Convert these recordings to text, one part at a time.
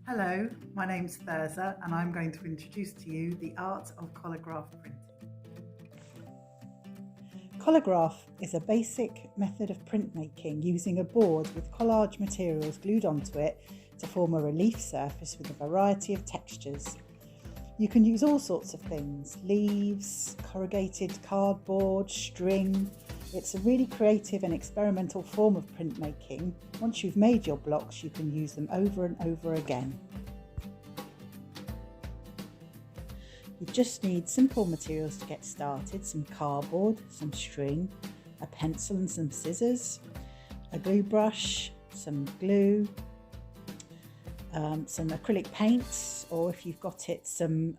Hello, my name's Thirza and I'm going to introduce to you the art of collograph printing. Collograph is a basic method of printmaking using a board with collage materials glued onto it to form a relief surface with a variety of textures. You can use all sorts of things: leaves, corrugated cardboard, string. It's a really creative and experimental form of printmaking. Once you've made your blocks, you can use them over and over again. You just need simple materials to get started: some cardboard, some string, a pencil and some scissors, a glue brush, some glue, some acrylic paints, or if you've got it, some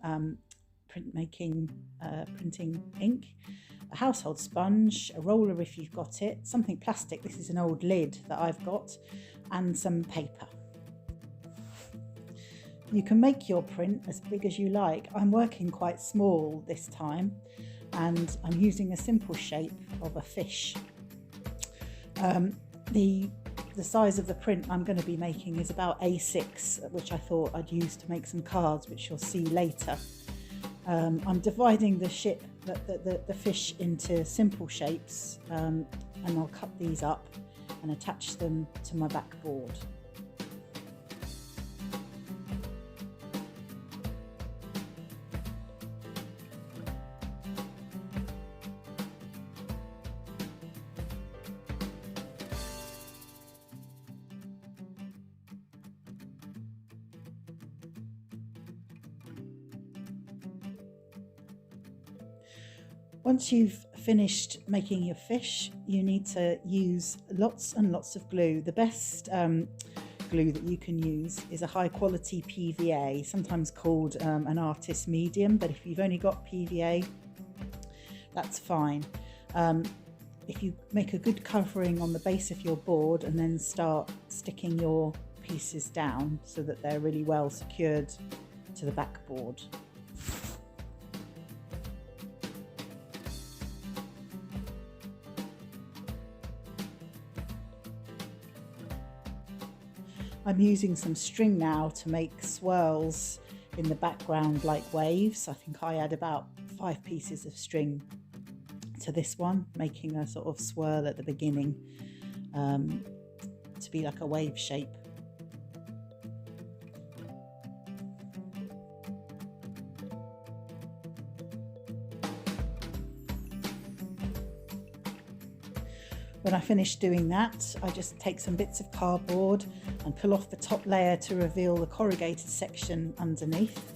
printing ink, a household sponge, a roller if you've got it, something plastic, this is an old lid that I've got, and some paper. You can make your print as big as you like. I'm working quite small this time and I'm using a simple shape of a fish. The size of the print I'm going to be making is about A6, which I thought I'd use to make some cards, which you'll see later. I'm dividing the fish into simple shapes, and I'll cut these up and attach them to my backboard. Once you've finished making your fish, you need to use lots and lots of glue. The best glue that you can use is a high quality PVA, sometimes called an artist medium, but if you've only got PVA, that's fine. If you make a good covering on the base of your board and then start sticking your pieces down so that they're really well secured to the backboard. I'm using some string now to make swirls in the background like waves. I think I add about 5 pieces of string to this one, making a sort of swirl at the beginning to be like a wave shape. When I finish doing that, I just take some bits of cardboard and pull off the top layer to reveal the corrugated section underneath.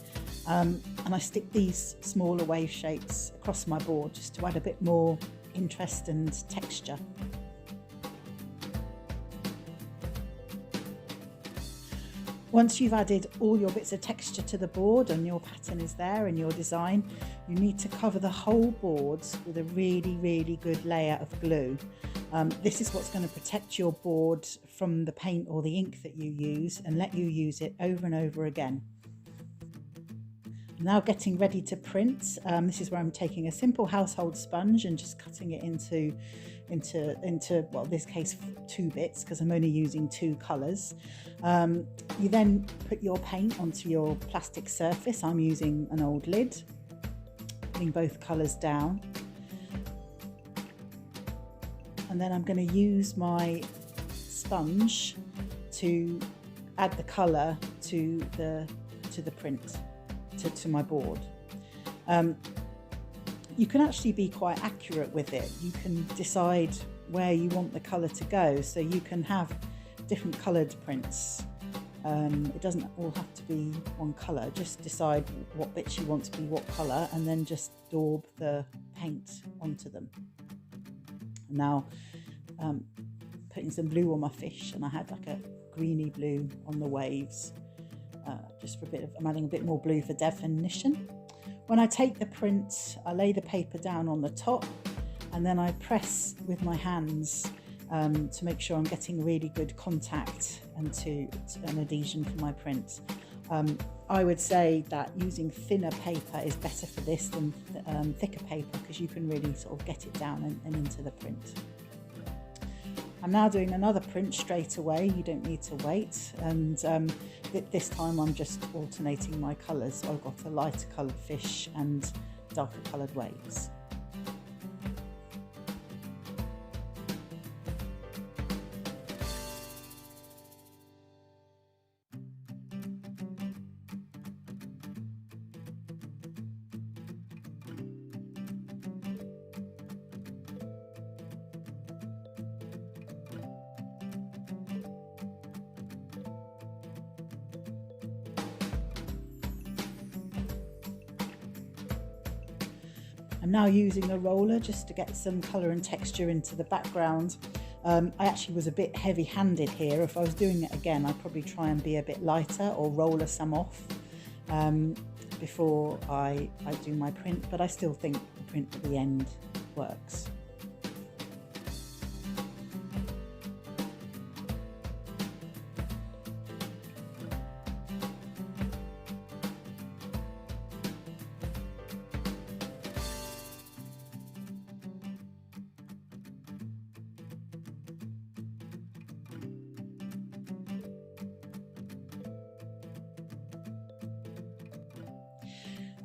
And I stick these smaller wave shapes across my board just to add a bit more interest and texture. Once you've added all your bits of texture to the board and your pattern is there and your design, you need to cover the whole board with a really good layer of glue. This is what's going to protect your board from the paint or the ink that you use and let you use it over and over again. Now getting ready to print. This is where I'm taking a simple household sponge and just cutting it into well, in this case 2 bits because I'm only using 2 colours. You then put your paint onto your plastic surface. I'm using an old lid, putting both colours down. And then I'm going to use my sponge to add the colour to the print, to my board. You can actually be quite accurate with it. You can decide where you want the colour to go, so you can have different coloured prints. It doesn't all have to be one colour. Just decide what bits you want to be what colour and then just daub the paint onto them. Now putting some blue on my fish, and I had like a greeny blue on the waves, just for I'm adding a bit more blue for definition. When I take the print, I lay the paper down on the top and then I press with my hands to make sure I'm getting really good contact and to an adhesion for my print. I would say that using thinner paper is better for this than thicker paper because you can really sort of get it down and into the print. I'm now doing another print straight away, you don't need to wait, and this time I'm just alternating my colours. So I've got a lighter coloured fish and darker coloured waves. I'm now using a roller just to get some colour and texture into the background. I actually was a bit heavy-handed here. If I was doing it again, I'd probably try and be a bit lighter or roller some off before I do my print, but I still think the print at the end works.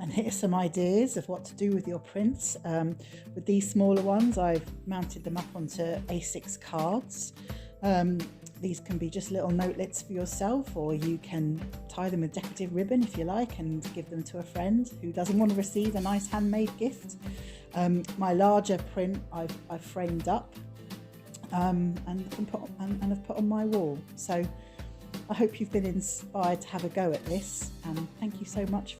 And here's some ideas of what to do with your prints. With these smaller ones, I've mounted them up onto A6 cards. These can be just little notelets for yourself, or you can tie them with decorative ribbon if you like and give them to a friend who doesn't want to receive a nice handmade gift. My larger print I've framed up and have put on my wall. So I hope you've been inspired to have a go at this, and thank you so much